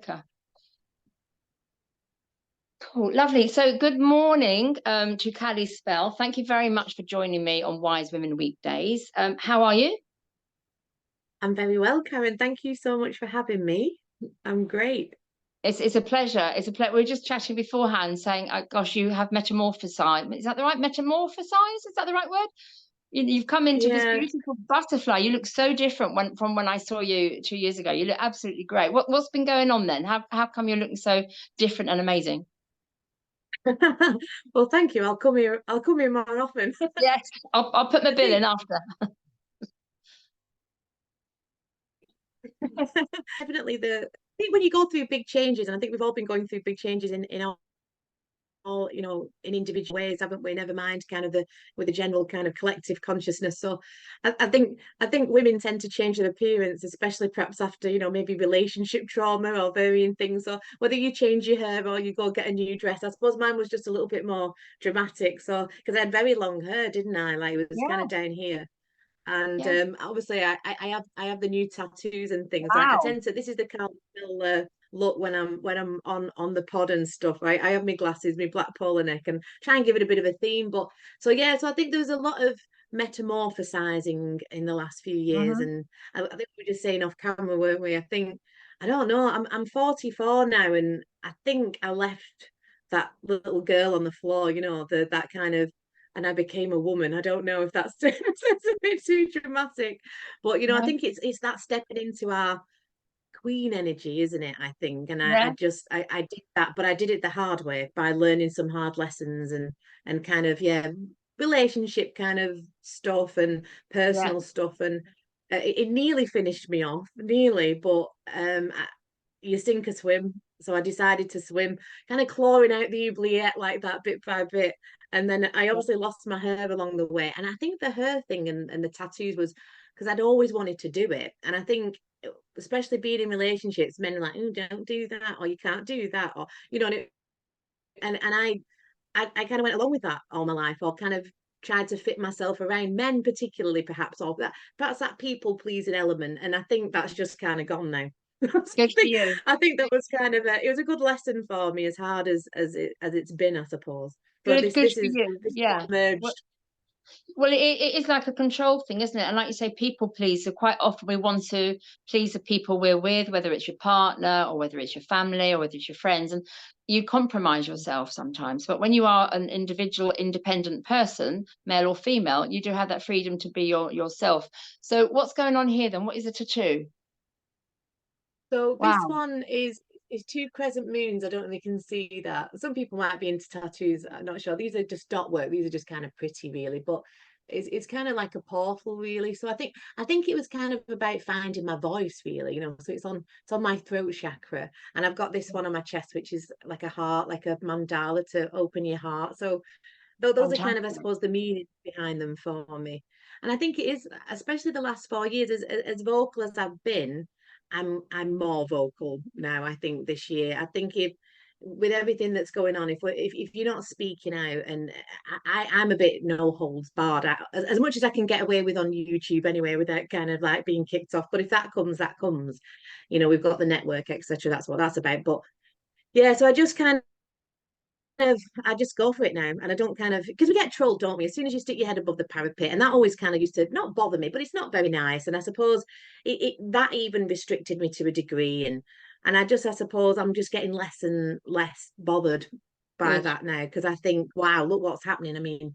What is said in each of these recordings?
quicker. Cool, lovely. So good morning to Callie Spell. Thank you very much for joining me on Wise Women Weekdays. How are you? I'm very well, Karen. Thank you so much for having me. I'm great. It's a pleasure. It's a pleasure. We were just chatting beforehand saying, oh, gosh, you have metamorphosized. Is that the right metamorphosized? Is that the right word? You've come into this Yeah. beautiful butterfly. You look so different from when I saw you 2 years ago. You look absolutely great. What's been going on then? How come you're looking so different and amazing? Well, thank you. I'll come here. I'll come here more often. Yes, I'll put my I bill think in after. definitely I think when you go through big changes, and I think we've all been going through big changes in all, in individual ways, haven't we? Never mind kind of the with the general kind of collective consciousness. So I think women tend to change their appearance, especially perhaps after, maybe relationship trauma or varying things. So whether you change your hair or you go get a new dress, I suppose mine was just a little bit more dramatic. So because I had very long hair, didn't I? Like it was kind Yeah, of down here. And yeah. obviously I have the new tattoos and things. I Wow. tend to this is the kind of look when I'm on the pod and stuff. Right, I have my glasses, my black polo neck, and try and give it a bit of a theme. But so yeah, so I think there was a lot of metamorphosizing in the last few years, Hmm. and I think we were just saying off camera, weren't we? I think I don't know. I'm 44 now, and I think I left that little girl on the floor. That kind of and I became a woman. I don't know if that's, that's a bit too dramatic, but I No. think it's that stepping into our queen energy, isn't it? I think, and I, Yeah, I just I did that, but I did it the hard way by learning some hard lessons and kind of relationship kind of stuff and yeah. personal stuff, and it nearly finished me off, nearly, but you sink or swim. So I decided to swim, kind of clawing out the oubliette like that bit by bit. And then I obviously lost my hair along the way. And I think the hair thing and the tattoos was because I'd always wanted to do it. And I think, especially being in relationships, men are like, oh, don't do that, or you can't do that, or, and I kind of went along with that all my life, or kind of tried to fit myself around men, particularly perhaps, or that's that people pleasing element. And I think that's just kind of gone now. I Good for think you. I think that was kind of it was a good lesson for me, as hard as it's been, I suppose. But Good, this good this for is you. this is what Yeah. Well, emerged. it is like a control thing, isn't it? And like you say, people please. So quite often we want to please the people we're with, whether it's your partner or whether it's your family or whether it's your friends, and you compromise yourself sometimes. But when you are an individual, independent person, male or female, you do have that freedom to be yourself. So what's going on here then? What is a tattoo? So this Wow. one is two crescent moons. I don't know if you can see that. Some people might be into tattoos. I'm not sure. These are just dot work. These are just kind of pretty, really. But it's kind of like a portal, really. So I think it was kind of about finding my voice, really. So it's on my throat chakra, and I've got this one on my chest, which is like a heart, like a mandala to open your heart. So those are kind of, I Fantastic. suppose, the meaning behind them for me. And I think it is, especially the last 4 years, as vocal as I've been, I'm more vocal now. I think this year, I think if with everything that's going on, if you're not speaking out, and I'm a bit no holds barred, as much as I can get away with on YouTube anyway, without kind of like being kicked off. But if that comes, that comes. We've got the network, etc. That's what that's about. But yeah, so I just kind of I just go for it now, and I don't kind of, because we get trolled, don't we? As soon as you stick your head above the parapet, and that always kind of used to not bother me, but it's not very nice. And I suppose that even restricted me to a degree, and I suppose I'm just getting less and less bothered by Good. that now, because I think, wow, look what's happening. I mean,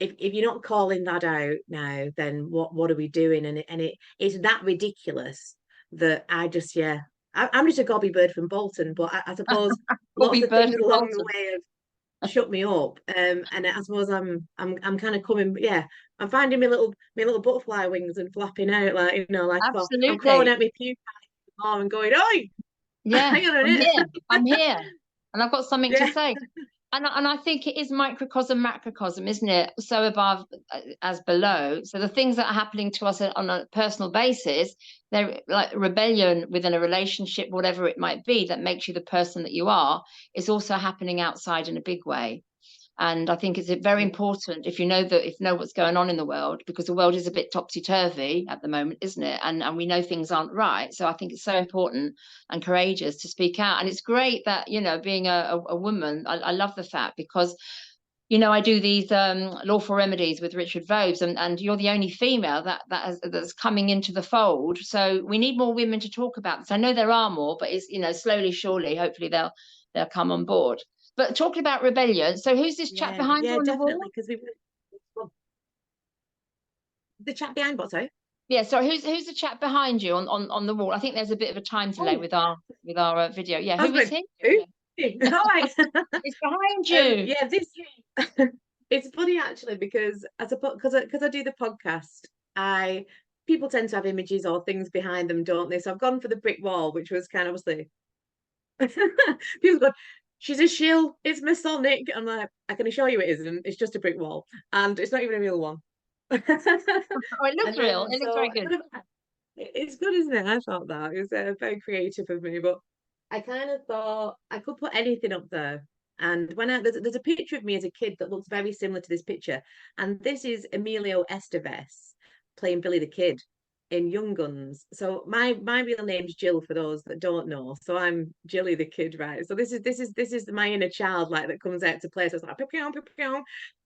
if you're not calling that out now, then what are we doing? And it's that ridiculous that I just, yeah. I'm just a gobby bird from Bolton, but I suppose lots Bobby of Bird things from along the Bolton. way have shut me up. And I suppose I'm kind of coming, yeah. I'm finding my little butterfly wings and flapping out, like, I'm crawling Absolutely. out my pupa more and going, oi, Yeah, hang on a I'm minute. here. I'm here. And I've got something to Yeah. say. And I think it is microcosm, macrocosm, isn't it? So above as below. So the things that are happening to us on a personal basis, they're like rebellion within a relationship, whatever it might be, that makes you the person that you are, is also happening outside in a big way. And I think it's very important if you know what's going on in the world, because the world is a bit topsy-turvy at the moment, isn't it? And we know things aren't right. So I think it's so important and courageous to speak out. And it's great that, being a woman, I love the fact, because I do these lawful remedies with Richard Vobes, and you're the only female that's coming into the fold. So we need more women to talk about this. I know there are more, but it's, slowly, surely, hopefully they'll come on board. But talking about rebellion, so who's this chap behind you Yeah, on the wall? definitely, because the chat behind what, sorry? Yeah, sorry, who's the chap behind you on the wall? I think there's a bit of a time delay with our video. Yeah, I was who is like, he? who? All right. It's behind you. Yeah, this it's funny actually, because because I do the podcast, I people tend to have images or things behind them, don't they? So I've gone for the brick wall, which was kind of obviously people go, she's a shill, it's Masonic. I'm like, I can assure you it isn't. It's just a brick wall, and it's not even a real one. Oh, it looks And real. then It looks very good. it's good, isn't it? I thought that it was very creative of me, but I kind of thought I could put anything up there. And there's a picture of me as a kid that looks very similar to this picture, and this is Emilio Estevez playing Billy the Kid in Young Guns. So my real name's Jill, for those that don't know. So I'm Jilly the Kid, right? So this is my inner child, like, that comes out to play. So it's like pew, pew, pew.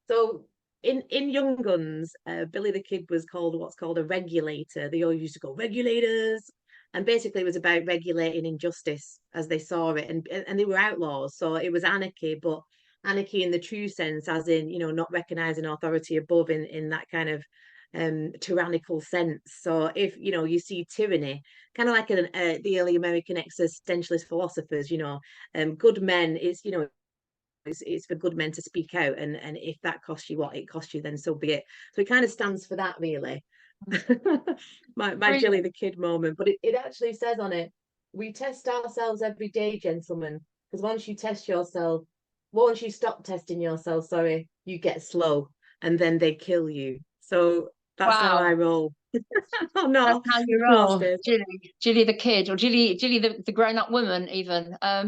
So in Young Guns, Billy the Kid was called what's called a regulator. They always used to go regulators, and basically it was about regulating injustice as they saw it, and they were outlaws, so it was anarchy, but anarchy in the true sense, as in, not recognizing authority above in that kind of tyrannical sense. So if you see tyranny, kind of like the early American existentialist philosophers, good men, it's for good men to speak out, and if that costs you what it costs you, then so be it. So it kind of stands for that, really. my Jilly Brilliant. the Kid moment, but it actually says on it, we test ourselves every day, gentlemen, because once you stop testing yourself, sorry, you get slow, and then they kill you. So that's how I Wow. roll. Oh That's no, how you most roll, days. Jilly the Kid, or Jilly the grown-up woman, even. Yeah,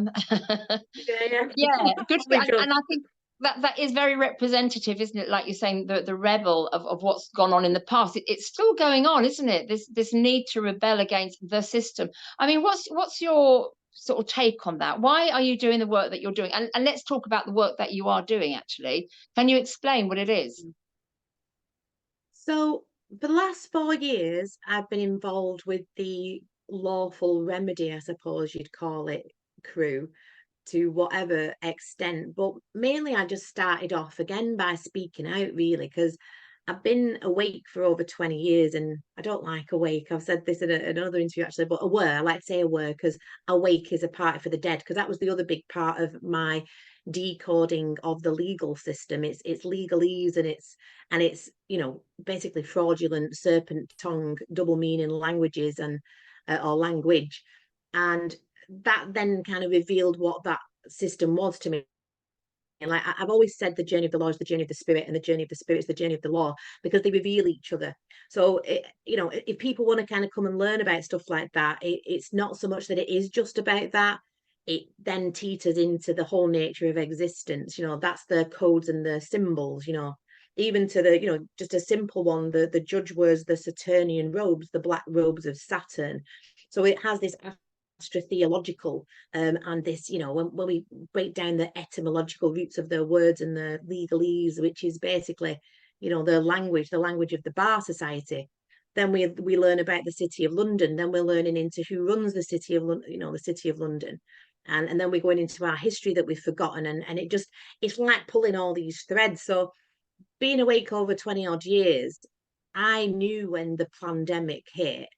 Yeah, good for you. probably good. And I think that is very representative, isn't it? Like you're saying, the rebel of what's gone on in the past. It's still going on, isn't it? This need to rebel against the system. I mean, what's your sort of take on that? Why are you doing the work that you're doing? And let's talk about the work that you are doing, actually. Can you explain what it is? So for the last 4 years, I've been involved with the lawful remedy, I suppose you'd call it, crew, to whatever extent. But mainly, I just started off again by speaking out, really, because I've been awake for over 20 years, and I don't like awake. I've said this in another interview, actually, but aware, I like to say aware, because awake is a party for the dead, because that was the other big part of my decoding of the legal system. It's legalese, and it's basically fraudulent serpent tongue double meaning languages, and or language, and that then kind of revealed what that system was to me. And like I've always said, the journey of the law is the journey of the spirit, and the journey of the spirit is the journey of the law, because they reveal each other. So if people want to kind of come and learn about stuff like that, it's not so much that it is just about that. It then teeters into the whole nature of existence. That's the codes and the symbols. Even to the just a simple one. The judge wears the Saturnian robes, the black robes of Saturn. So it has this astrotheological, and this, when we break down the etymological roots of the words and the legalese, which is basically, the language of the bar society. Then we learn about the City of London. Then we're learning into who runs the City of London, the City of London. And then we're going into our history that we've forgotten, and it's like pulling all these threads. So being awake over 20 odd years, I knew when the pandemic hit,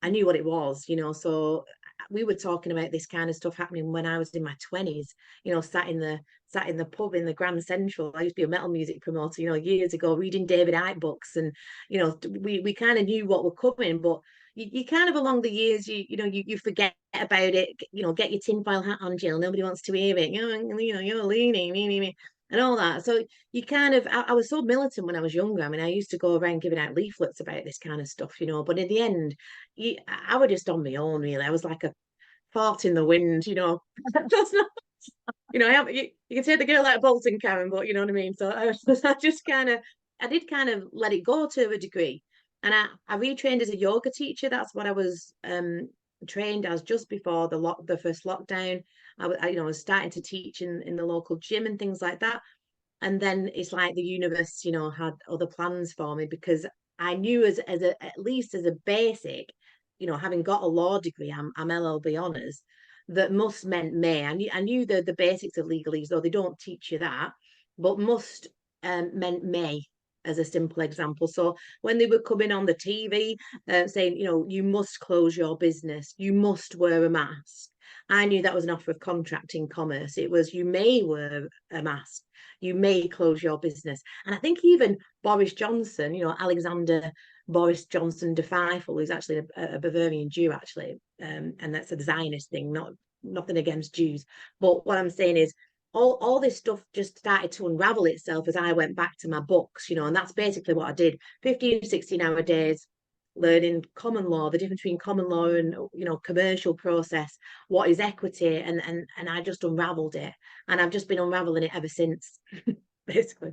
I knew what it was, so we were talking about this kind of stuff happening when I was in my 20s, sat in the pub in the Grand Central. I used to be a metal music promoter, years ago, reading David Icke books, and we kind of knew what were coming, but you kind of, along the years, you forget about it. Get your tinfoil hat on, Jill. Nobody wants to hear it. You're leaning, me, and all that. So you kind of, I was so militant when I was younger. I mean, I used to go around giving out leaflets about this kind of stuff, but in the end, I was just on my own, really. I was like a fart in the wind. That's not You can say the girl out of Bolton, Karen, but you know what I mean. So I just I did kind of let it go to a degree, and I retrained as a yoga teacher. That's what I was trained as just before the first lockdown. I was starting to teach in the local gym and things like that. And then it's like the universe, had other plans for me because I knew at least as a basic, having got a law degree, I'm LLB honours, that must meant may. I knew the basics of legalese, though they don't teach you that, but must meant may as a simple example. So when they were coming on the TV saying, you must close your business, you must wear a mask. I knew that was an offer of contracting commerce. It was you may wear a mask, you may close your business. And I think even Boris Johnson, Alexander Boris Johnson de Pfeiffer, who's actually a Bavarian Jew, actually, and that's a Zionist thing, nothing against Jews. But what I'm saying is, all this stuff just started to unravel itself as I went back to my books, and that's basically what I did. 15, 16-hour days, learning common law, the difference between common law and commercial process, what is equity, and I just unraveled it, and I've just been unraveling it ever since, basically.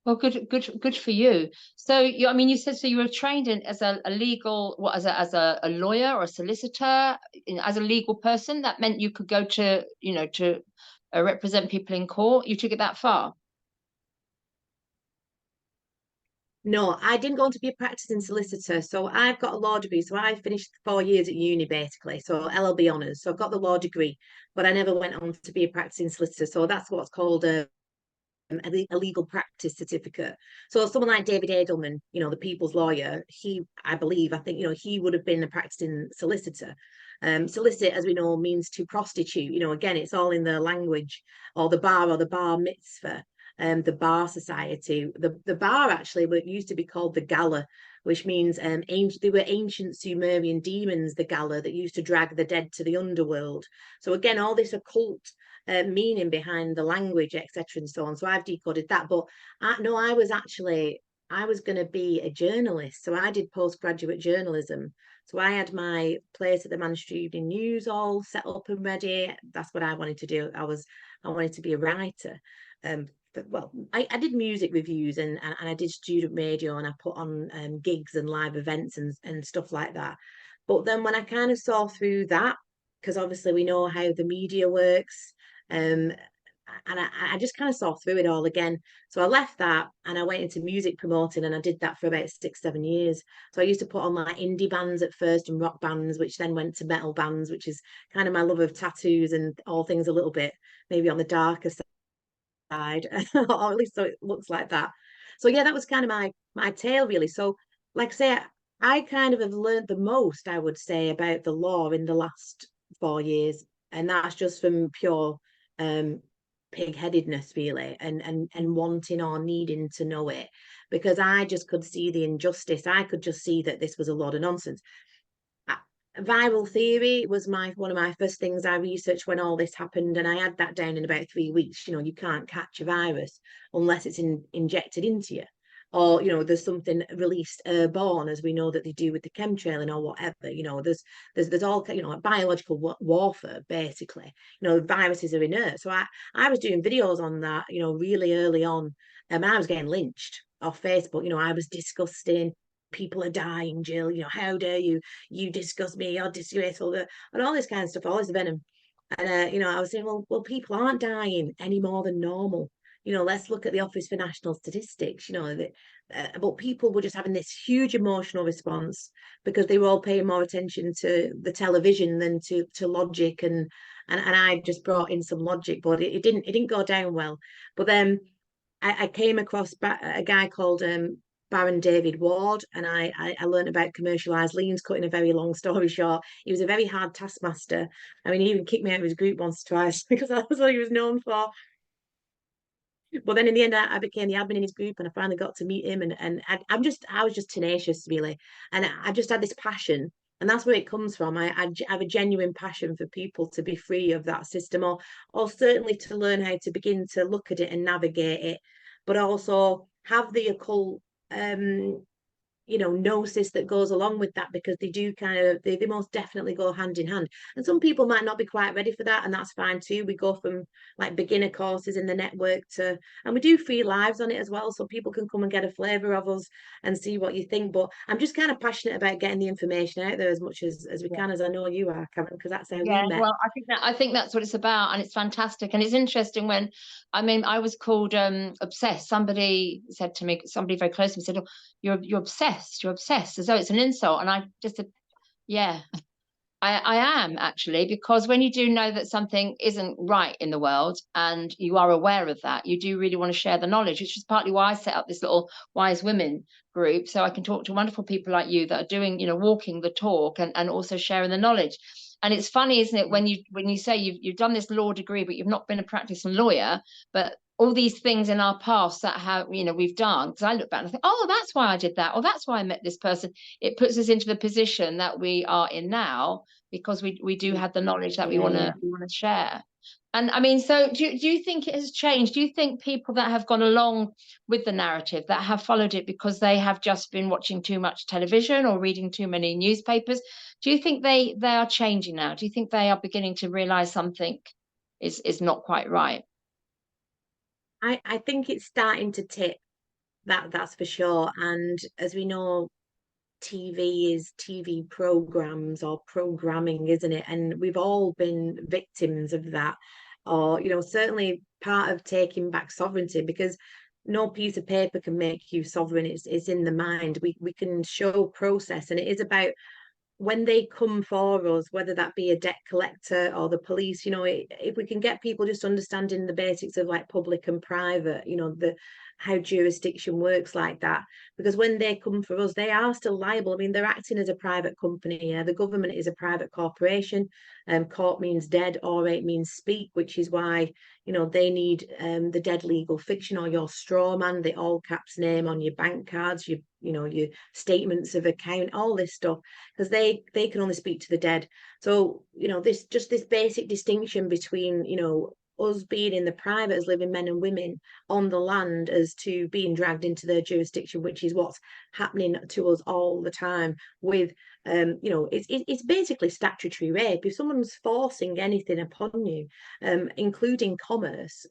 Well, good for you. So you said so you were trained as a legal, what, as a lawyer or a solicitor, as a legal person. That meant you could go to represent people in court. You took it that far. No, I didn't go on to be a practicing solicitor. So I've got a law degree. So I finished 4 years at uni, basically. So LLB honours. So I've got the law degree, but I never went on to be a practicing solicitor. So that's what's called a legal practice certificate. So someone like David Edelman, the people's lawyer, I think, he would have been a practicing solicitor. Solicit, as we know, means to prostitute. Again, it's all in the language, or the bar mitzvah. The bar society, the bar actually what used to be called the Gala, which means they were ancient Sumerian demons, the Gala, that used to drag the dead to the underworld. So again, all this occult meaning behind the language, etc., and so on. So I've decoded that. But I was going to be a journalist, so I did postgraduate journalism. So I had my place at the Manchester Evening News all set up and ready. That's what I wanted to do. I wanted to be a writer. But, well, I did music reviews and I did student radio, and I put on gigs and live events and stuff like that. But then when I kind of saw through that, because obviously we know how the media works, and I just kind of saw through it all again. So I left that and I went into music promoting, and I did that for about 6, 7 years. So I used to put on like indie bands at first and rock bands, which then went to metal bands, which is kind of my love of tattoos and all things a little bit maybe on the darker side, or at least so it looks like that. So yeah, that was kind of my tale really. So like I say, I kind of have learned the most, I would say, about the law in the last 4 years, and that's just from pure um pig-headedness really, and wanting or needing to know it, because I just could see the injustice. I could just see that this was a lot of nonsense. Viral theory was one of my first things I researched when all this happened, and I had that down in about 3 weeks. You can't catch a virus unless it's injected into you, or there's something released airborne, as we know that they do with the chemtrailing or whatever. There's all like biological warfare basically. Viruses are inert. So I was doing videos on that really early on, and I was getting lynched off Facebook. I was disgusting, people are dying, Jill, how dare you discuss me, you're disgraceful, and all this kind of stuff, all this venom. And I was saying, well, people aren't dying any more than normal. Let's look at the Office for National Statistics. But people were just having this huge emotional response because they were all paying more attention to the television than to logic, and I just brought in some logic, but it didn't go down well. But then I came across a guy called Baron David Ward, and I learned about commercialised liens. Cutting a very long story short, he was a very hard taskmaster. I mean, he even kicked me out of his group once or twice because that was what he was known for. But then in the end, I became the admin in his group, and I finally got to meet him. And I was just tenacious, really, and I just had this passion, and that's where it comes from. I have a genuine passion for people to be free of that system, or certainly to learn how to begin to look at it and navigate it, but also have the occult gnosis that goes along with that, because they do they most definitely go hand in hand. And some people might not be quite ready for that, and that's fine too. We go from like beginner courses in the network and we do free lives on it as well, so people can come and get a flavour of us and see what you think. But I'm just kind of passionate about getting the information out there as much as we Yeah. can, as I know you are, Karen, because that's how we Yeah, met. well, I think that's what it's about, and it's fantastic. And it's interesting when, I mean, I was called obsessed. Somebody said to me, somebody very close to me said, "Oh, you're obsessed, you're obsessed," as though it's an insult. And I just said, yeah, I am actually, because when you do know that something isn't right in the world and you are aware of that, you do really want to share the knowledge, which is partly why I set up this little wise women group, so I can talk to wonderful people like you that are doing, walking the talk, and also sharing the knowledge. And it's funny, isn't it, when you say you've done this law degree, but you've not been a practicing lawyer, but all these things in our past that have, we've done, because I look back and I think, oh, that's why I did that, or that's why I met this person. It puts us into the position that we are in now, because we do have the knowledge that we Yeah, want yeah. to share. And I mean, so do you think it has changed? Do you think people that have gone along with the narrative, that have followed it because they have just been watching too much television or reading too many newspapers, do you think they are changing now? Do you think they are beginning to realize something is not quite right? I think it's starting to tip, that's for sure. And as we know, TV is TV programs or programming, isn't it? And we've all been victims of that, or certainly part of taking back sovereignty, because no piece of paper can make you sovereign. It's in the mind. We can show process, and it is about when they come for us, whether that be a debt collector or the police, if we can get people just understanding the basics of like public and private, the how jurisdiction works like that. Because when they come for us, they are still liable. I mean, they're acting as a private company. Yeah? The government is a private corporation. Court means dead, orate means speak, which is why, they need the dead legal fiction or your straw man, the all caps name on your bank cards, your statements of account, all this stuff, because they can only speak to the dead. So this basic distinction between us being in the private as living men and women on the land, as to being dragged into their jurisdiction, which is what's happening to us all the time with it's basically statutory rape. If someone's forcing anything upon you, including commerce,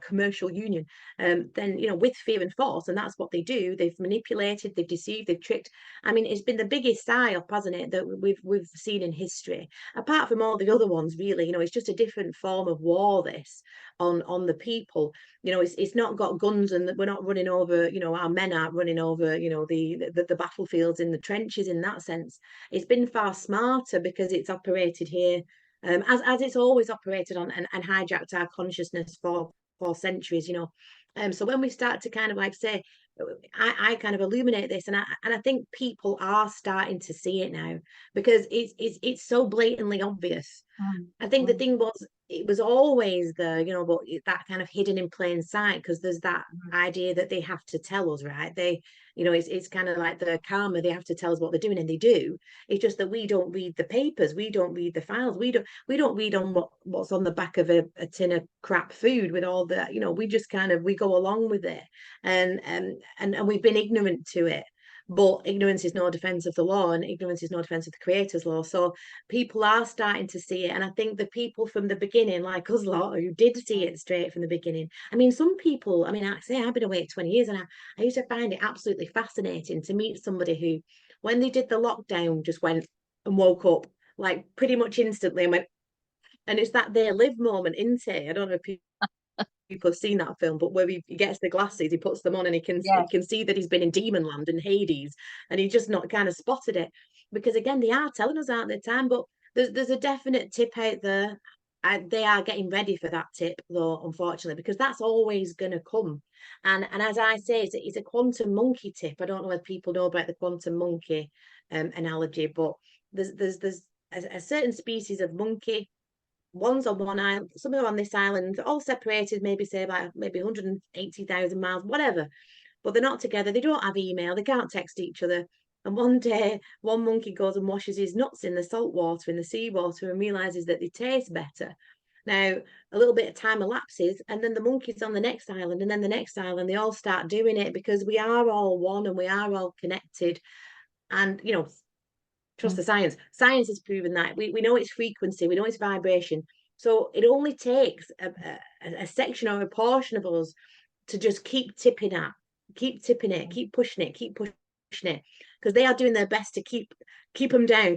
commercial union, then with fear and force, and that's what they do. They've manipulated, they've deceived, they've tricked. I mean, it's been the biggest psyop, hasn't it, that we've seen in history, apart from all the other ones, really. It's just a different form of war, this, on the people. It's not got guns, and we're not running over, our men aren't running over, the battlefields in the trenches in that sense. It's been far smarter, because it's operated here, as it's always operated on, and hijacked our consciousness for centuries. So when we start to kind of like say, I kind of illuminate this, and I think people are starting to see it now, because it's so blatantly obvious. I think the thing was, it was always there, but that kind of hidden in plain sight, because there's that idea that they have to tell us, right? It's kind of like the karma. They have to tell us what they're doing, and they do. It's just that we don't read the papers, we don't read the files, we don't read on what's on the back of a tin of crap food with all the, we just kind of, we go along with it, and we've been ignorant to it. But ignorance is no defense of the law, and ignorance is no defense of the creator's law. So people are starting to see it. And I think the people from the beginning, like us lot, who did see it straight from the beginning. I mean, some people, I mean, I say I've been away 20 years, and I used to find it absolutely fascinating to meet somebody who, when they did the lockdown, just went and woke up like pretty much instantly and went, and it's that they live moment, isn't it? I don't know if people have seen that film, but where he gets the glasses, he puts them on, and he Yeah. can see that he's been in Demonland and Hades, and he just not kind of spotted it. Because again, they are telling us out the time, but there's a definite tip out there. They are getting ready for that tip, though, unfortunately, because that's always going to come. And as I say, it's a quantum monkey tip. I don't know if people know about the quantum monkey analogy, but there's a certain species of monkey. One's on one island, some are on this island, all separated, maybe say about maybe 180,000 miles, whatever. But they're not together. They don't have email. They can't text each other. And one day, one monkey goes and washes his nuts in the salt water, in the seawater, and realizes that they taste better. Now, a little bit of time elapses, and then the monkey's on the next island, and then the next island. They all start doing it because we are all one and we are all connected. And, you know, trust the science. Science has proven that. We know its frequency, we know its vibration. So it only takes a section or a portion of us to just keep tipping it, keep pushing it, keep pushing it, because they are doing their best to keep them down,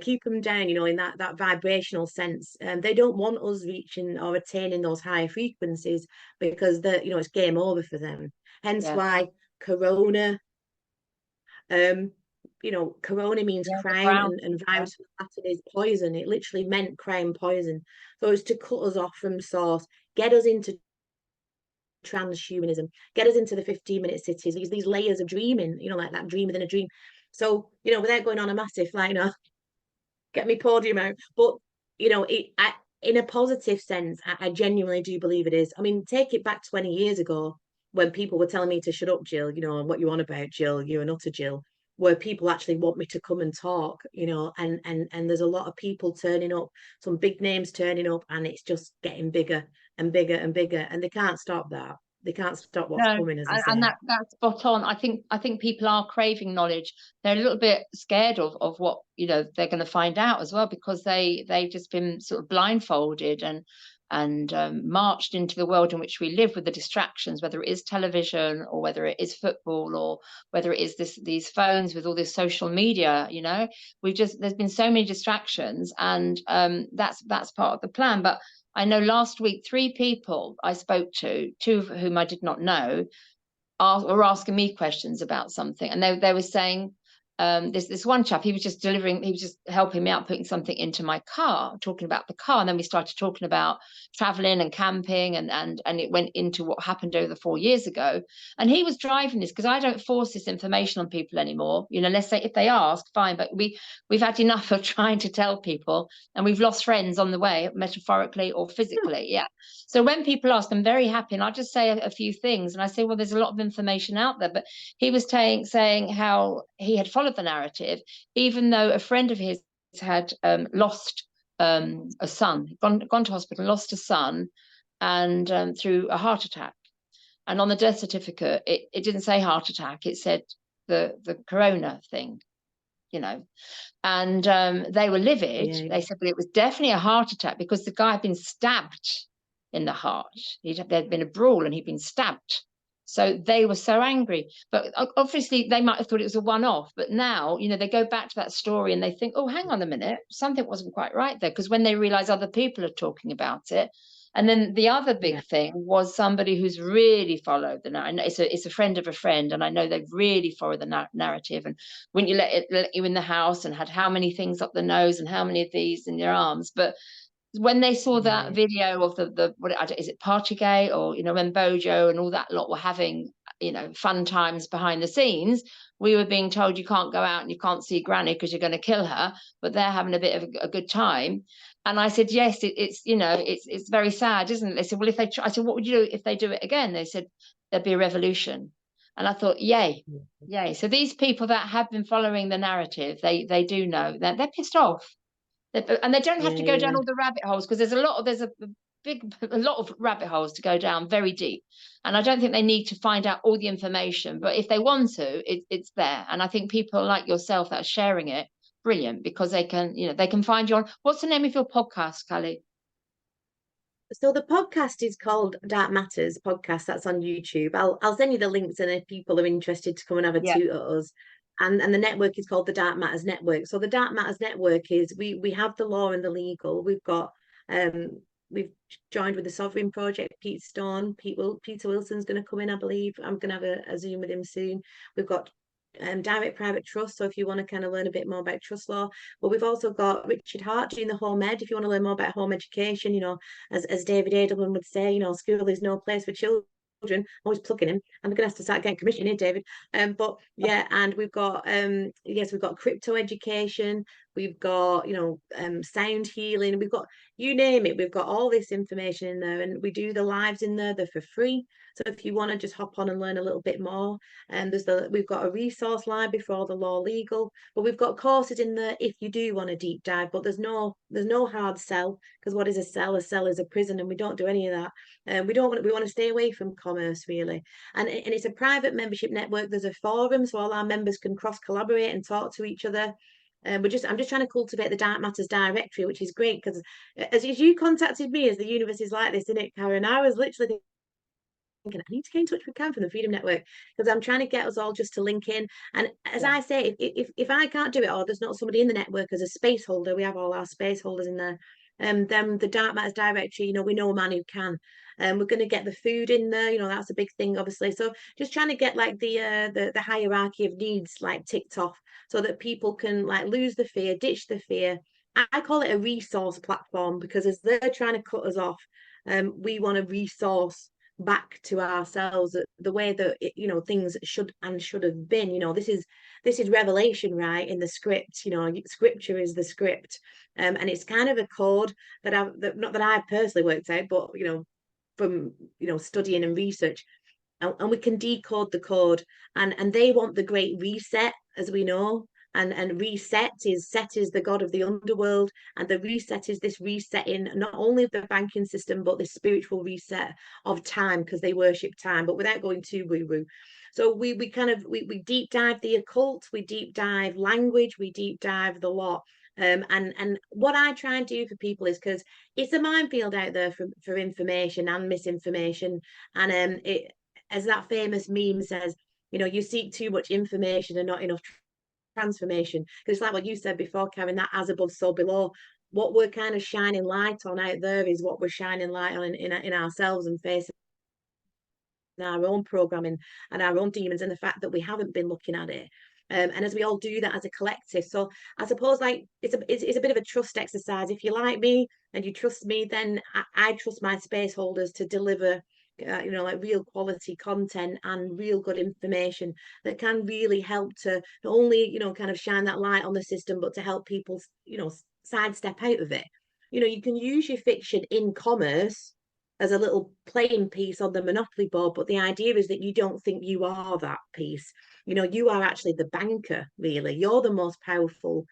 you know, in that vibrational sense. They don't want us reaching or attaining those higher frequencies, because you know, it's game over for them. Hence Yeah. why corona, you know, corona means Yeah, the crime, ground. and virus Latin is poison. It literally meant crime poison. So it's to cut us off from source, get us into transhumanism, get us into the 15-minute cities, these layers of dreaming, you know, like that dream within a dream. So, you know, without going on a massive, like, you know, get me podium out, but, you know, in a positive sense, I genuinely do believe it is. I mean, take it back 20 years ago, when people were telling me to shut up, Jill, you know, what you on about, Jill, you're an utter Jill, where people actually want me to come and talk, you know, and there's a lot of people turning up, some big names turning up, and it's just getting bigger and bigger and bigger, and they can't stop that. They can't stop what's No, coming, as I and say. that's spot on. I think people are craving knowledge. They're a little bit scared of what, you know, they're going to find out as well, because they've just been sort of blindfolded and marched into the world in which we live with the distractions, whether it is television or whether it is football or whether it is these phones with all this social media. You know, there's been so many distractions, and that's part of the plan. But I know last week, 3 people I spoke to, 2 of whom I did not know, were asking me questions about something, and they were saying, this one chap, he was just helping me out, putting something into my car, talking about the car, and then we started talking about traveling and camping, and it went into what happened over 4 years ago. And he was driving this, because I don't force this information on people anymore, you know, if they ask, fine, but we've had enough of trying to tell people, and we've lost friends on the way, metaphorically or physically. Yeah. So when people ask, I'm very happy, and I'll just say a few things, and I say, well, there's a lot of information out there. But he was saying how he had followed the narrative, even though a friend of his had lost a son, gone to hospital, lost a son, and through a heart attack. And on the death certificate, it didn't say heart attack; it said the corona thing, you know. And they were livid. Yeah. They said, but it was definitely a heart attack, because the guy had been stabbed in the heart. There'd been a brawl and he'd been stabbed. So they were so angry. But obviously they might have thought it was a one-off. But now, you know, they go back to that story and they think, oh, hang on a minute, something wasn't quite right there. Because when they realize other people are talking about it. And then the other big thing was somebody who's really followed the narrative. It's a friend of a friend, and I know they've really followed the narrative. And wouldn't you let you in the house, and had how many things up the nose and how many of these in your arms. But when they saw that video of the what is it, Partygate, or, you know, when Bojo and all that lot were having, you know, fun times behind the scenes, we were being told you can't go out and you can't see Granny because you're going to kill her, but they're having a bit of a good time. And I said, yes, it's you know, it's very sad, isn't it? They said, well, if they try, I said, what would you do if they do it again? They said, there'd be a revolution. And I thought, yay, yay. So these people that have been following the narrative, they do know that they're pissed off. And they don't have to go down all the rabbit holes, because there's a lot of rabbit holes to go down, very deep. And I don't think they need to find out all the information, but if they want to, it's there. And I think people like yourself that are sharing it, brilliant, because they can, you know, they can find you on, what's the name of your podcast, Callie? So the podcast is called Dark Matters Podcast. That's on YouTube. I'll send you the links, and if people are interested to come and have a Yeah. toot at us. And the network is called the Dark Matters Network. So the Dark Matters Network is, we have the law and the legal. We've got we've joined with the Sovereign Project. Pete Stone, Peter Wilson's going to come in, I believe. I'm going to have a Zoom with him soon. We've got direct private trust, so if you want to kind of learn a bit more about trust law. But we've also got Richard Hart doing the home ed, if you want to learn more about home education, you know, as David Edelman would say, you know, school is no place for children. Always plugging him. I'm gonna have to start getting commission here, David. But yeah, and we've got we've got crypto education, we've got, sound healing, we've got, you name it, we've got all this information in there, and we do the lives in there, they're for free. So if you want to just hop on and learn a little bit more, and we've got a resource library for all the law legal, but we've got courses in there if you do want a deep dive. But there's no hard sell, because what is a sell? A sell is a prison, and we don't do any of that. And we want to stay away from commerce, really. And it's a private membership network. There's a forum, so all our members can cross collaborate and talk to each other. I'm just trying to cultivate the Dark Matters directory, which is great, because as you contacted me, as the universe is like this, isn't it, Karen? I was literally thinking, I need to get in touch with Cam from the Freedom Network, because I'm trying to get us all just to link in. And as I say, if I can't do it, or there's not somebody in the network as a space holder, we have all our space holders in there. Then the Dark Matters directory, we know a man who can. We're going to get the food in there, that's a big thing, obviously. So just trying to get like the hierarchy of needs like ticked off, so that people can like lose the fear, ditch the fear. I call it a resource platform, because as they're trying to cut us off, we want to resource back to ourselves the way that things should have been. This is revelation, right, in the script. Scripture is the script, and it's kind of a code not that I've personally worked out, but from studying and research, and we can decode the code, and they want the great reset, as we know. And reset is the god of the underworld, and the reset is this resetting not only of the banking system, but the spiritual reset of time, because they worship time, but without going too woo woo. So we deep dive the occult, we deep dive language, we deep dive the lot. And what I try and do for people is, because it's a minefield out there for information and misinformation, and it, as that famous meme says, you seek too much information and not enough transformation. Because it's like what you said before, Karen, that as above, so below. What we're kind of shining light on out there is what we're shining light on in ourselves, and facing our own programming and our own demons, and the fact that we haven't been looking at it. And as we all do that as a collective, so I suppose like it's a bit of a trust exercise. If you like me and you trust me, then I trust my space holders to deliver like real quality content and real good information that can really help to not only kind of shine that light on the system, but to help people sidestep out of it. You can use your fiction in commerce as a little playing piece on the monopoly board, but the idea is that you don't think you are that piece. You are actually the banker, really. You're the most powerful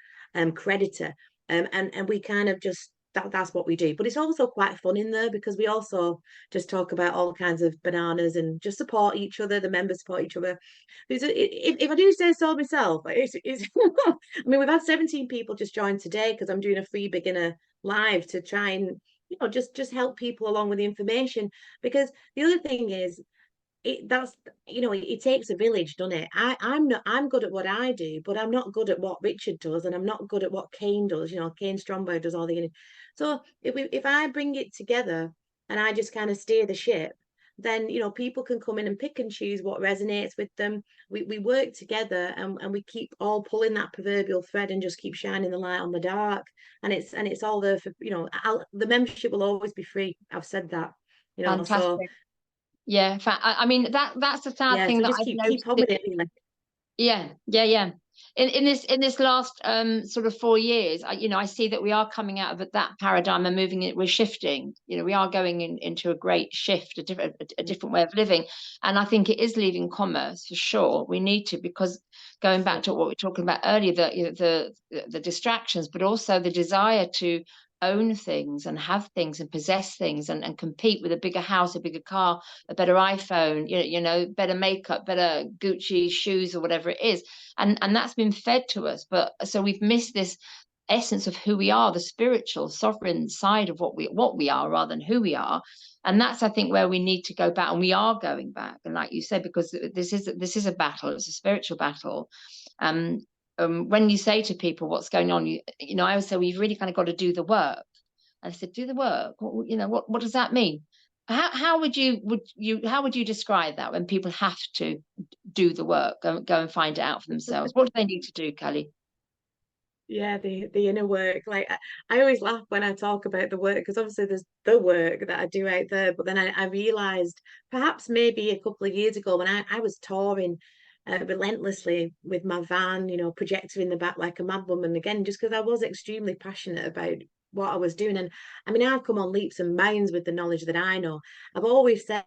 creditor. And we kind of just that's what we do. But it's also quite fun in there, because we also just talk about all kinds of bananas and just support each other. The members support each other. If I do say so myself, it's I mean, we've had 17 people just join today, because I'm doing a free beginner live to try and just help people along with the information. Because the other thing is, it takes a village, doesn't it? I'm good at what I do, but I'm not good at what Richard does, and I'm not good at what Kane does. Kane Stromberg does all the. So if I bring it together and I just kind of steer the ship, then people can come in and pick and choose what resonates with them. We work together, and we keep all pulling that proverbial thread and just keep shining the light on the dark. And it's all there for the membership will always be free. I've said that. So Fantastic. Yeah, I mean that's the sad yeah, thing so that just I've keep on with noticed. it, really. Yeah. In this last sort of 4 years, I see that we are coming out of that paradigm and moving it. We're shifting. We are going into a great shift, a different way of living, and I think it is leaving commerce for sure. We need to, because going back to what we were talking about earlier, the distractions, but also the desire to own things and have things and possess things and compete with a bigger house, a bigger car, a better iPhone, better makeup, better Gucci shoes or whatever it is. And that's been fed to us. But so we've missed this essence of who we are, the spiritual sovereign side of what we are, rather than who we are. And that's, I think, where we need to go back, and we are going back. And like you said, because this is a battle, it's a spiritual battle. When you say to people what's going on, I always say, well, you've really kind of got to do the work. And I said, do the work. What does that mean? How would you describe that, when people have to do the work, go and find it out for themselves? What do they need to do, Kelly? Yeah, the inner work. Like I always laugh when I talk about the work, because obviously there's the work that I do out there, but then I realized perhaps maybe a couple of years ago when I was touring, relentlessly with my van, projector in the back like a mad woman again, just because I was extremely passionate about what I was doing. And I mean, I've come on leaps and bounds with the knowledge that I know. I've always said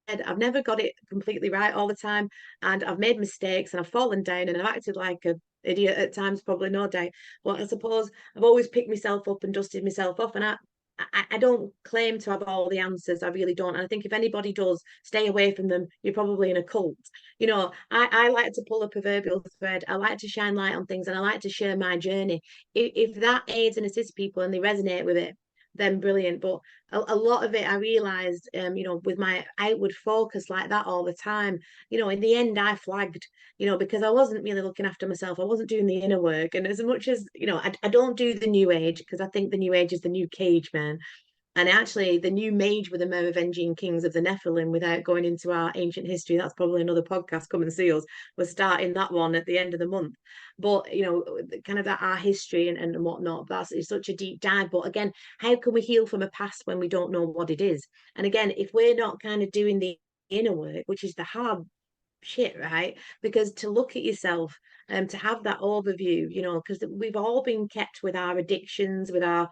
I've never got it completely right all the time, and I've made mistakes and I've fallen down and I've acted like a idiot at times, probably no doubt. But I suppose I've always picked myself up and dusted myself off, and I don't claim to have all the answers. I really don't. And I think if anybody does, stay away from them. You're probably in a cult. I like to pull a proverbial thread. I like to shine light on things and I like to share my journey. If that aids and assists people and they resonate with it, then brilliant. But a lot of it, I realized, with my outward focus like that all the time, in the end, I flagged, because I wasn't really looking after myself. I wasn't doing the inner work. And as much as, I don't do the new age because I think the new age is the new cage, man. And actually, the new mage were the Merovingian kings of the Nephilim. Without going into our ancient history, that's probably another podcast. Come and see us. We're starting that one at the end of the month. But kind of that our history and whatnot. That's it's such a deep dive. But again, how can we heal from a past when we don't know what it is? And again, if we're not kind of doing the inner work, which is the hard shit, right? Because to look at yourself and to have that overview, because we've all been kept with our addictions, with our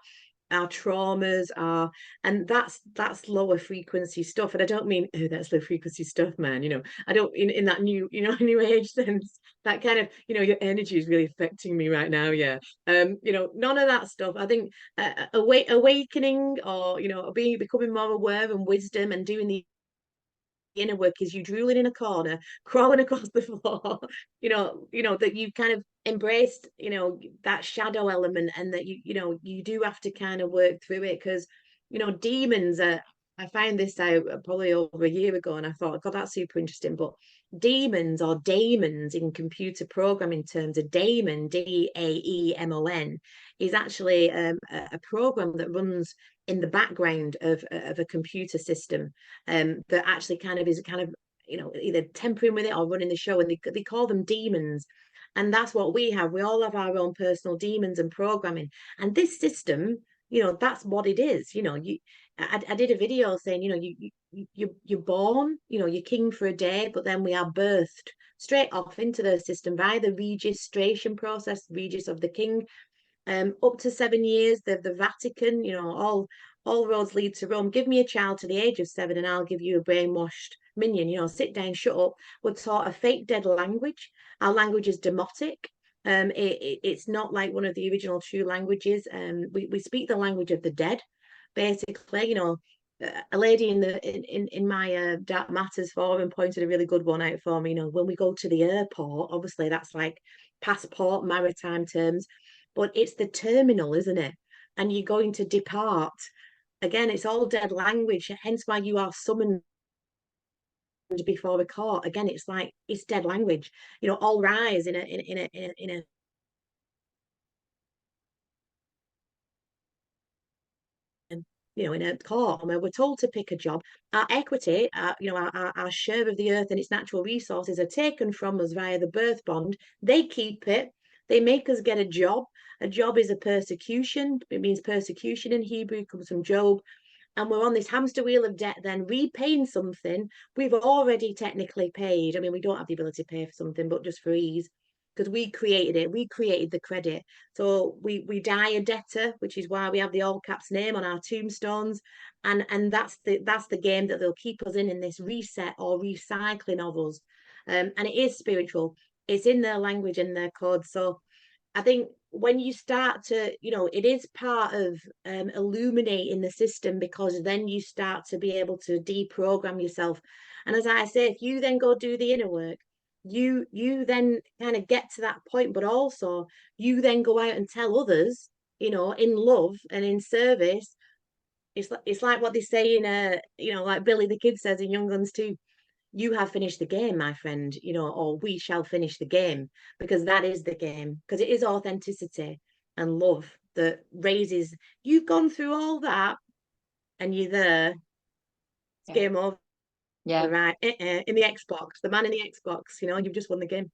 traumas are, and that's lower frequency stuff. And I don't mean, oh, that's low frequency stuff, man. I don't in that new new age sense, that kind of, your energy is really affecting me right now. Yeah. None of that stuff. I think awakening, or becoming more aware and wisdom and doing the inner work is you drooling in a corner, crawling across the floor, that you kind of embraced, that shadow element, and that you do have to kind of work through it because, demons are. I found this out probably over a year ago, and I thought, God, that's super interesting. But demons or daemons in computer programming terms, a daemon, Daemon, is actually a program that runs in the background of a computer system that actually kind of is kind of either tempering with it or running the show, and they call them demons. And that's what we have. We all have our own personal demons and programming, and this system, that's what it is. I did a video saying, you're born, you're king for a day, but then we are birthed straight off into the system by the registration process, regis of the king, up to 7 years, the Vatican, all roads lead to Rome. Give me a child to the age of 7 and I'll give you a brainwashed minion. Sit down, shut up. We're taught a fake dead language. Our language is demotic. It's not like one of the original true languages. We speak the language of the dead, basically. A lady in my Dark Matters forum pointed a really good one out for me. When we go to the airport, obviously that's like passport, maritime terms, but it's the terminal, isn't it? And you're going to depart. Again, it's all dead language, hence why you are summoned before a court. Again, it's like it's dead language. All rise in a court where we're told to pick a job. Our equity, our share of the earth and its natural resources are taken from us via the birth bond. They keep it. They make us get a job. A job is a persecution. It means persecution in Hebrew. It comes from Job. And we're on this hamster wheel of debt, then repaying something we've already technically paid. I mean, we don't have the ability to pay for something, but just for ease, because we created it. We created the credit. So we die a debtor, which is why we have the all caps name on our tombstones. And that's the game that they'll keep us in this reset or recycling of us. And it is spiritual. It's in their language and their code. So I think when you start to, it is part of illuminating the system, because then you start to be able to deprogram yourself. And as I say, if you then go do the inner work, you then kind of get to that point, but also you then go out and tell others, in love and in service. It's like what they say in like Billy the Kid says in Young Guns too. You have finished the game, my friend, or we shall finish the game, because that is the game, because it is authenticity and love that raises. You've gone through all that and you're there. It's Yeah. game over. Yeah. Right. In the Xbox, the man in the Xbox, you've just won the game.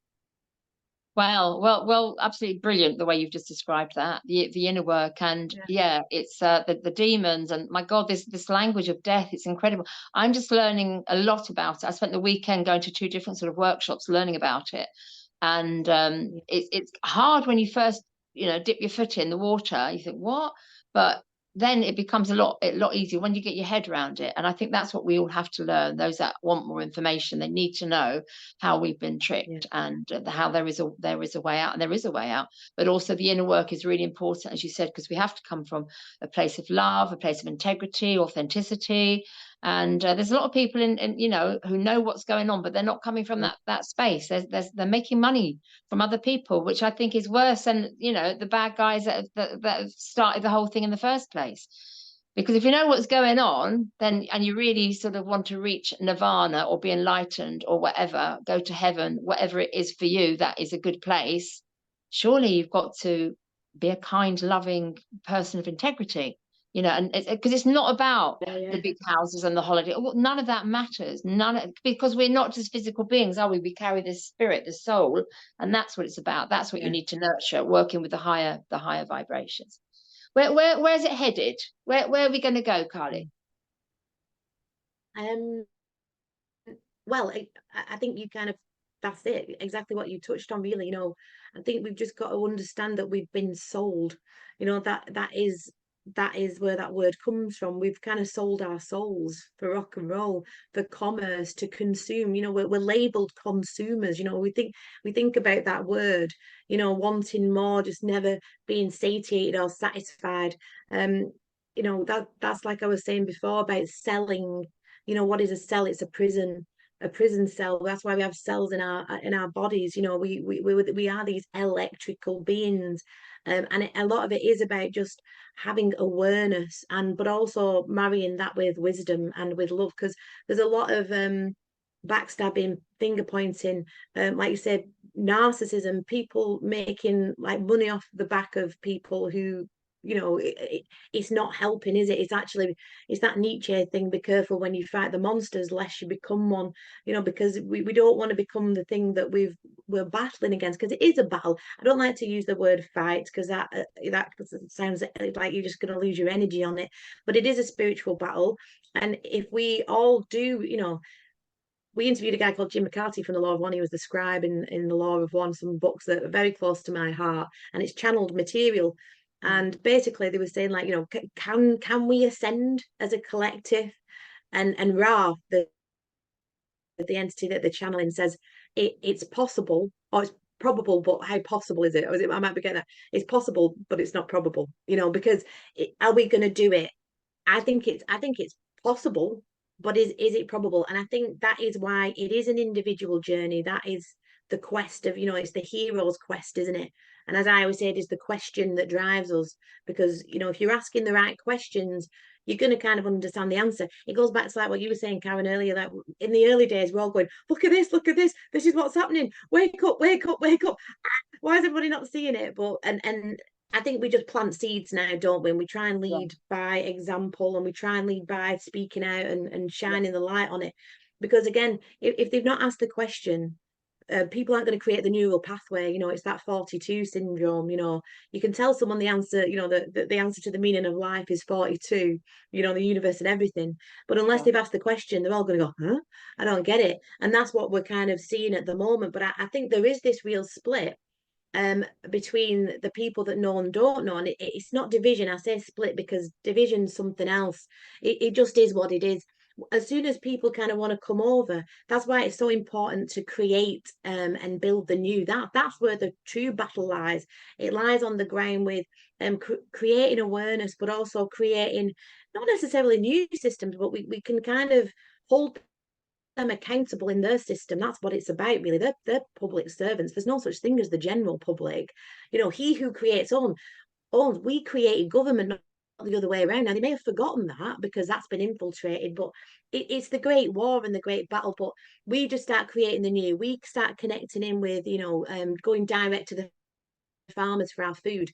Well, absolutely brilliant the way you've just described that, the inner work, and Yeah. yeah, it's the demons, and my God, this language of death, it's incredible. I'm just learning a lot about it. I spent the weekend going to two different sort of workshops learning about it, and Yeah. it's hard when you first dip your foot in the water. You think what, but then it becomes a lot easier when you get your head around it. And I think that's what we all have to learn. Those that want more information, they need to know how we've been Yeah. tricked, and how there is a way out, and there is a way out. But also the inner work is really important, as you said, because we have to come from a place of love, a place of integrity, authenticity. And there's a lot of people in who know what's going on, but they're not coming from Yeah. that space. They're making money from other people, which I think is worse than the bad guys that have started the whole thing in the first place. Because if you know what's going on, then, and you really sort of want to reach nirvana or be enlightened or whatever, go to heaven, whatever it is for you, that is a good place. Surely you've got to be a kind, loving person of integrity, and because it's not about Yeah. the Yeah. big houses and the holiday. None of that matters. Because we're not just physical beings, are we? We carry this spirit, the soul, and that's what it's about. That's what you Yeah. need to nurture, working with the higher vibrations. Where's it headed? Where are we going to go, Carly? Um, well, I think you kind of, that's it, exactly what you touched on, really. I think we've just got to understand that we've been sold. That is where that word comes from. We've kind of sold our souls for rock and roll, for commerce, to consume. We're labeled consumers. We think about that word, wanting more, just never being satiated or satisfied. That's like I was saying before about selling. What is a cell? It's a prison cell. That's why we have cells in our bodies. We are these electrical beings, and a lot of it is about just having awareness, but also marrying that with wisdom and with love, because there's a lot of backstabbing, finger pointing, like you said, narcissism, people making like money off the back of people who, it's not helping, is it? It's that Nietzsche thing: be careful when you fight the monsters lest you become one. Because we don't want to become the thing that we're battling against, because it is a battle. I don't like to use the word fight, because that sounds like you're just going to lose your energy on it, but it is a spiritual battle. And if we all do, we interviewed a guy called Jim McCarthy from the Law of One. He was the scribe in the Law of One, some books that are very close to my heart, and it's channeled material. And basically, they were saying, like, can we ascend as a collective? And Ra, the entity that they're channeling, says it's possible, or it's probable, but how possible is it? I might be getting that. It's possible, but it's not probable. Because are we going to do it? I think it's possible, but is it probable? And I think that is why it is an individual journey. That is the quest of, it's the hero's quest, isn't it? And as I always say, it is the question that drives us. Because, if you're asking the right questions, you're going to kind of understand the answer. It goes back to like what you were saying, Karen, earlier, that in the early days, we're all going, look at this, this is what's happening. Wake up, wake up, wake up. Why is everybody not seeing it? But and I think we just plant seeds now, don't we? And we try and Yeah, lead by example, and we try and lead by speaking out and yeah, shining the light on it. Because again, if they've not asked the question, people aren't going to create the neural pathway. It's that 42 syndrome. You can tell someone the answer, the answer to the meaning of life is 42, the universe and everything. But unless yeah. they've asked the question, they're all going to go, huh? I don't get it. And that's what we're kind of seeing at the moment. But I think there is this real split between the people that know and don't know. And it's not division. I say split because division's something else. It just is what it is. As soon as people kind of want to come over, that's why it's so important to create and build the new. That's where the true battle lies. It lies on the ground with creating awareness, but also creating not necessarily new systems, but we can kind of hold them accountable in their system. That's what it's about, really. They're public servants. There's no such thing as the general public. He who creates owns. We created government, not the other way around. Now they may have forgotten that because that's been infiltrated, but it's the great war and the great battle. But we just start creating the new. We start connecting in with, going direct to the farmers for our food.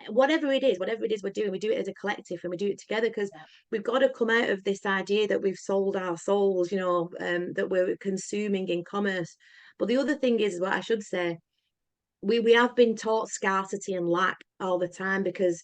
Whatever it is we're doing, we do it as a collective, and we do it together, because we've got to come out of this idea that we've sold our souls, that we're consuming in commerce. But the other thing is, what I should say, we have been taught scarcity and lack all the time, because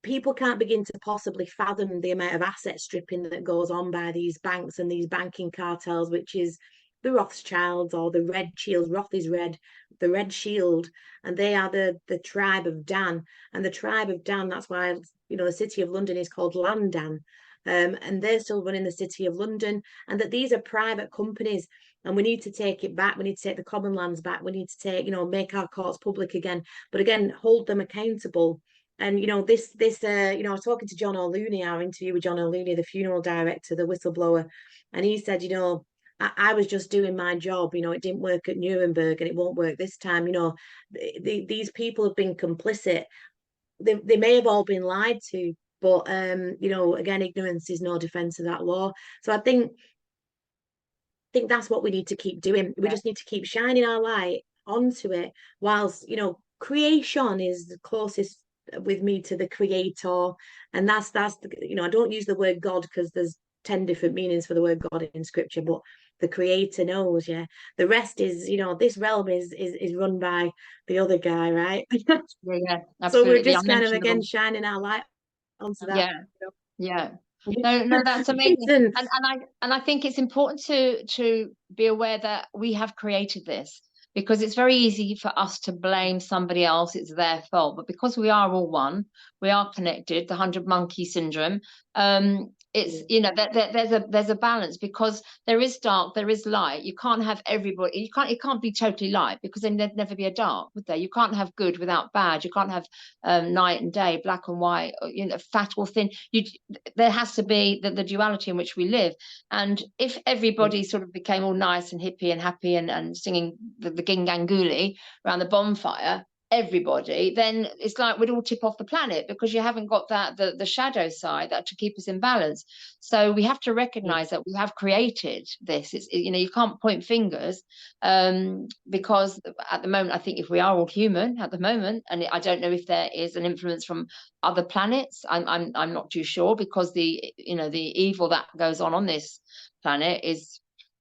people can't begin to possibly fathom the amount of asset stripping that goes on by these banks and these banking cartels, which is the Rothschilds or the Red Shield. Roth is red, the Red Shield, and they are the tribe of Dan. And the tribe of Dan, that's why, you know, the city of London is called Landan. And they're still running the city of London, and that these are private companies, and we need to take it back. We need to take the common lands back. We need to take, you know, make our courts public again, but again, hold them accountable. And you know, you know, I was talking to John O'Looney, our interview with John O'Looney, the funeral director, the whistleblower, and he said, you know, I was just doing my job. You know, it didn't work at Nuremberg, and it won't work this time. You know, these people have been complicit. They may have all been lied to, but you know, again, ignorance is no defense of that law. So I think that's what we need to keep doing. We just need to keep shining our light onto it, whilst, you know, creation is the closest with me to the creator. And that's you know, I don't use the word God, because there's 10 different meanings for the word God in scripture, but the creator knows. Yeah, the rest is, you know, this realm is run by the other guy, right? Yeah, So we're absolutely. just kind of again shining our light onto that. Yeah, yeah. No, no, that's amazing. Listen, And I think it's important to be aware that we have created this, because it's very easy for us to blame somebody else. It's their fault. But because we are all one, we are connected, the 100 monkey syndrome. It's, you know, that there's a balance, because there is dark, there is light. You can't have everybody, it can't be totally light, because then there'd never be a dark, would there? You can't have good without bad. You can't have night and day, black and white, you know, fat or thin. There has to be the duality in which we live. And if everybody sort of became all nice and hippie and happy and singing the Ginganguli around the bonfire, everybody, then it's like we'd all tip off the planet, because you haven't got that the shadow side that to keep us in balance. So we have to recognize that we have created this. It's, you know, you can't point fingers, because at the moment, I think if we are all human at the moment, and I don't know if there is an influence from other planets. I'm not too sure, because the, you know, the evil that goes on this planet is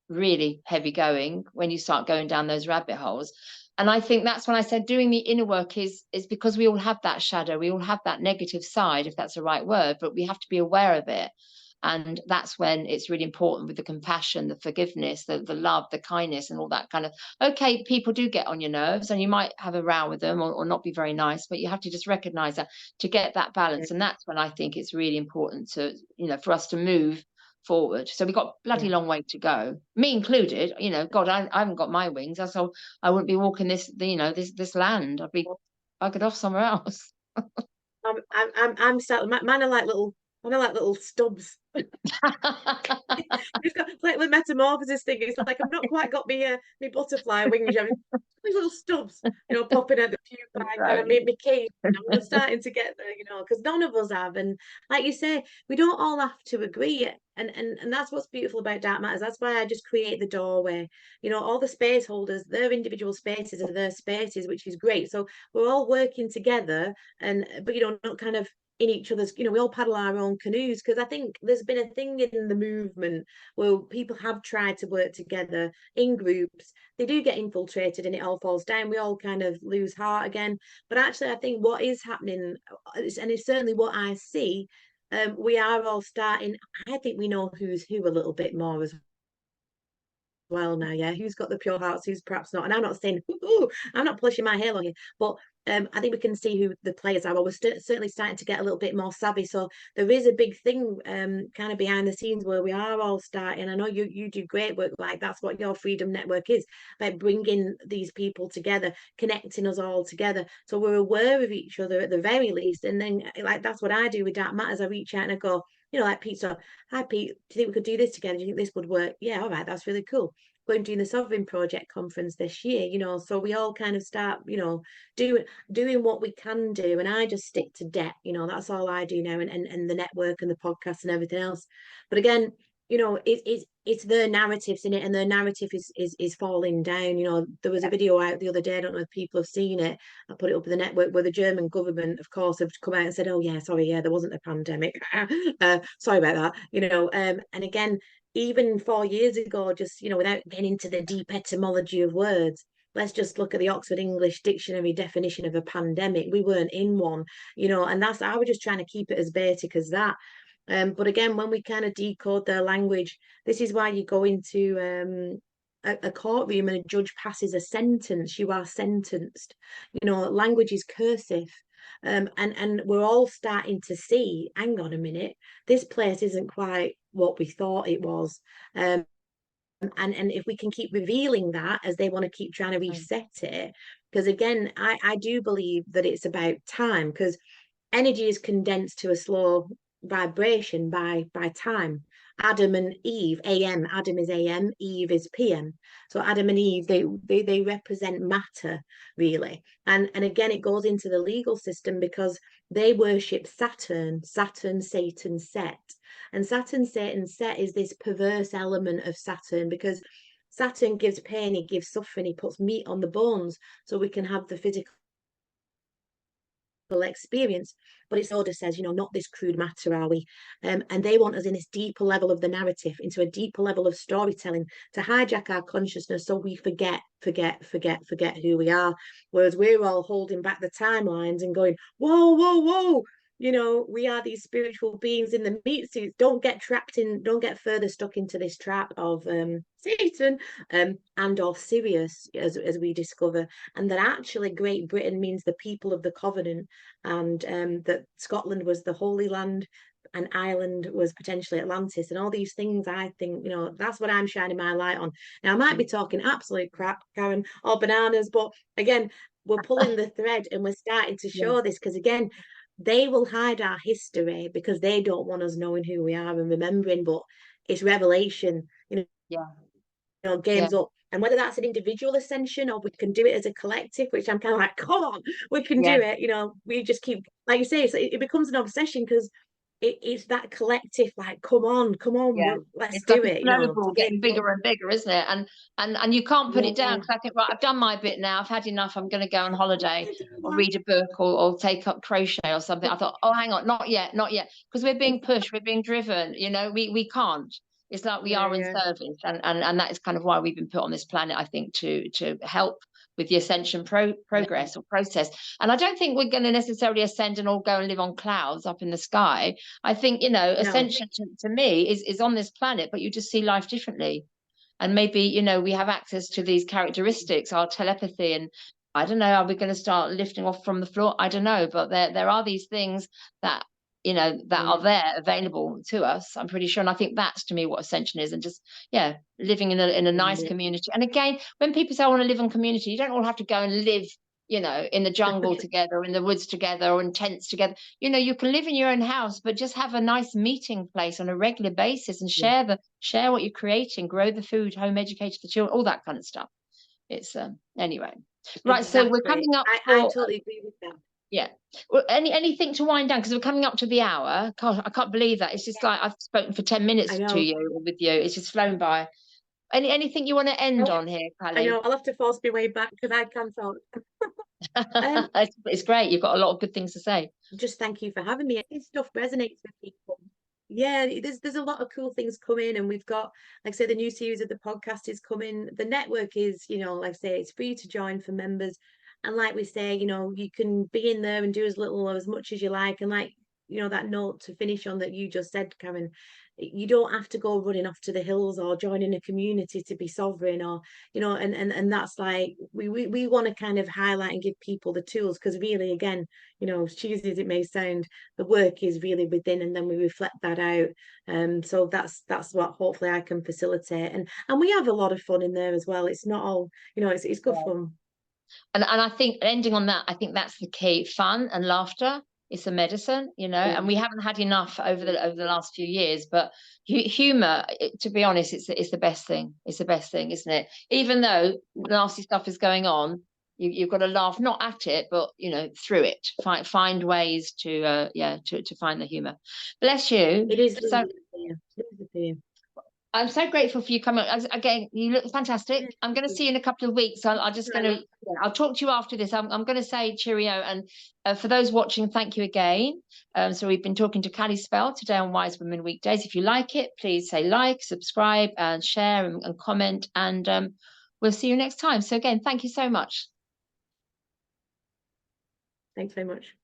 really heavy going when you start going down those rabbit holes. And I think that's when I said doing the inner work is because we all have that shadow, we all have that negative side, if that's the right word, but we have to be aware of it. And that's when it's really important with the compassion, the forgiveness, the love, the kindness, and all that kind of, okay, people do get on your nerves and you might have a row with them, or not be very nice, but you have to just recognize that to get that balance. And that's when I think it's really important to, you know, for us to move forward. So we've got a bloody long way to go, me included. You know, God, I haven't got my wings, so I wouldn't be walking this, you know, this land. I'd be buggered off somewhere else. I'm starting. Mine are like little stubs. It's got like the metamorphosis thing. It's like I've not quite got me butterfly wings. These little stubs, you know, popping out the pupa, kind of made me key. I'm starting to get there, you know, because none of us have. And like you say, we don't all have to agree. And that's what's beautiful about Dark Matters. That's why I just create the doorway. You know, all the space holders, their individual spaces are their spaces, which is great. So we're all working together, and but you know, not kind of in each other's, you know, we all paddle our own canoes, because I think there's been a thing in the movement where people have tried to work together in groups. They do get infiltrated and it all falls down. We all kind of lose heart again. But actually, I think what is happening, and it's certainly what I see, we are all starting. I think we know who's who a little bit more as well now. Yeah, who's got the pure hearts, who's perhaps not. And I'm not saying, ooh, I'm not polishing my halo here, but I think we can see who the players are. Well, we're certainly starting to get a little bit more savvy. So there is a big thing kind of behind the scenes where we are all starting. I know you do great work, like that's what your Freedom Network is, like bringing these people together, connecting us all together, so we're aware of each other at the very least. And then like that's what I do with Dark Matters. I reach out and I go, you know, like Pete, so hi Pete, do you think we could do this together? Do you think this would work? Yeah, all right, that's really cool. Going doing the Sovereign Project conference this year, you know, so we all kind of start, you know, doing what we can do. And I just stick to debt, you know, that's all I do now, and the network and the podcast and everything else. But again, you know, it's their narratives in it, and their narrative is falling down. You know, there was a video out the other day, I don't know if people have seen it, I put it up in the network, where the German government, of course, have come out and said, oh yeah, sorry, yeah, there wasn't a pandemic. Sorry about that, you know. And again, even 4 years ago, just, you know, without getting into the deep etymology of words, let's just look at the Oxford English Dictionary definition of a pandemic. We weren't in one, you know, and that's, I was just trying to keep it as basic as that. But again, when we kind of decode their language, this is why you go into a courtroom and a judge passes a sentence. You are sentenced. You know, language is cursive. And we're all starting to see, hang on a minute, this place isn't quite what we thought it was. And if we can keep revealing that as they want to keep trying to reset it, because again, I do believe that it's about time, because energy is condensed to a slow vibration by time. Adam and Eve, AM. Adam is AM, Eve is PM. So Adam and Eve, they represent matter, really. And again, it goes into the legal system because they worship Saturn, Satan, Set. And Saturn, Satan, Set is this perverse element of Saturn, because Saturn gives pain, he gives suffering, he puts meat on the bones so we can have the physical experience. But its order says, you know, not this crude matter, are we? And they want us in this deeper level of the narrative, into a deeper level of storytelling, to hijack our consciousness so we forget who we are. Whereas we're all holding back the timelines and going, whoa, you know, we are these spiritual beings in the meat suits. Don't get trapped in, don't get further stuck into this trap of Satan and or Sirius, as we discover. And that actually Great Britain means the people of the covenant, and that Scotland was the Holy Land and Ireland was potentially Atlantis, and all these things. I think, you know, that's what I'm shining my light on. Now, I might be talking absolute crap, Karen, or bananas, but again, we're pulling the thread and we're starting to show this, because again, they will hide our history because they don't want us knowing who we are and remembering, but it's revelation, you know, games up. And whether that's an individual ascension or we can do it as a collective, which I'm kind of like, come on, we can do it. You know, we just keep, like you say, it becomes an obsession, because it's that collective, like, come on, let's It's like do a it, you know, to snowball get getting bigger and bigger, isn't it? And you can't put it down, because I think, right, I've done my bit now. I've had enough. I'm going to go on holiday or read a book, or take up crochet or something. I thought, oh, hang on, not yet, because we're being pushed, we're being driven. You know, we can't. It's like we are in service, and that is kind of why we've been put on this planet, I think, to help with the ascension progress or process. And I don't think we're going to necessarily ascend and all go and live on clouds up in the sky. I think, you know, ascension to me is on this planet, but you just see life differently. And maybe, you know, we have access to these characteristics, our telepathy, and I don't know, are we going to start lifting off from the floor? I don't know, but there are these things that, you know, that are there available to us, I'm pretty sure. And I think that's, to me, what ascension is. And just, living in a nice community. And again, when people say I want to live in community, you don't all have to go and live, you know, in the jungle together, or in the woods together, or in tents together. You know, you can live in your own house, but just have a nice meeting place on a regular basis, and share what you're creating, grow the food, home educate the children, all that kind of stuff. It's anyway. Right, so we're coming up I totally agree with that. Yeah. Well, anything to wind down, because we're coming up to the hour. God, I can't believe that. It's just like I've spoken for 10 minutes to you or with you. It's just flown by. Anything you want to end on here, Callie? I know, I'll have to force my way back because I can't talk. It's great. You've got a lot of good things to say. Just thank you for having me. This stuff resonates with people. Yeah, there's a lot of cool things coming, and we've got, like I say, the new series of the podcast is coming. The network is, you know, like I say, it's free to join for members. And like we say, you know, you can be in there and do as little or as much as you like. And like, you know, that note to finish on that you just said, Karen, you don't have to go running off to the hills or joining a community to be sovereign, or, you know, and that's like, we want to kind of highlight and give people the tools, because really, again, you know, as cheesy as it may sound, the work is really within, and then we reflect that out. So that's what hopefully I can facilitate, and we have a lot of fun in there as well. It's not all, you know, it's good fun. And I think, ending on that, I think that's the key. Fun and laughter. It's a medicine, you know, and we haven't had enough over the last few years. But humor, to be honest, it's the best thing. It's the best thing, isn't it? Even though nasty stuff is going on, you've got to laugh, not at it, but, you know, through it. Find ways to find the humor. Bless you. It is So, really I'm so grateful for you coming. Again, you look fantastic. I'm going to see you in a couple of weeks. I'll talk to you after this. I'm going to say cheerio. And for those watching, thank you again. So we've been talking to Callie Spell today on Wise Women Weekdays. If you like it, please say like, subscribe, and share, and comment. And we'll see you next time. So again, thank you so much. Thanks very much.